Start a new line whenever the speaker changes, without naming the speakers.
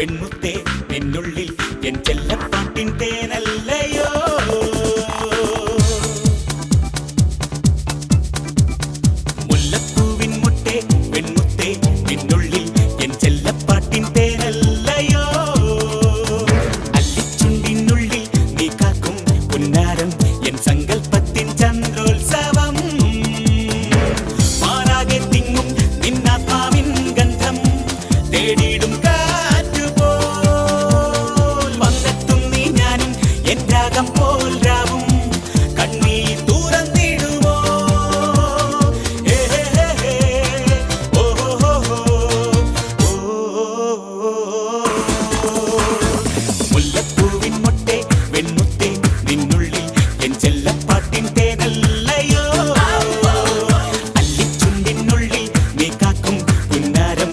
പെൺമുത്തേ നിന്നുള്ളിൽ N ചെല്ലപ്പാട്ടിൻ തേനല്ലയോ മുല്ലപ്പൂവിൻ മുട്ടേ പെൺമുത്തേ നിന്നുള്ളിൽ N ചെല്ലപ്പാട്ടിൻ തേനല്ലയോ അല്ലിച്ചുണ്ടിനുള്ളിൽ നീ കാക്കും പുന്നാരം N സങ്കൽപ്പത്തിൻ Chandrolsavam മാറാകെ തിങ്ങും നിന്നാത്മാവിൻ ഗന്ധം തേടിയിടും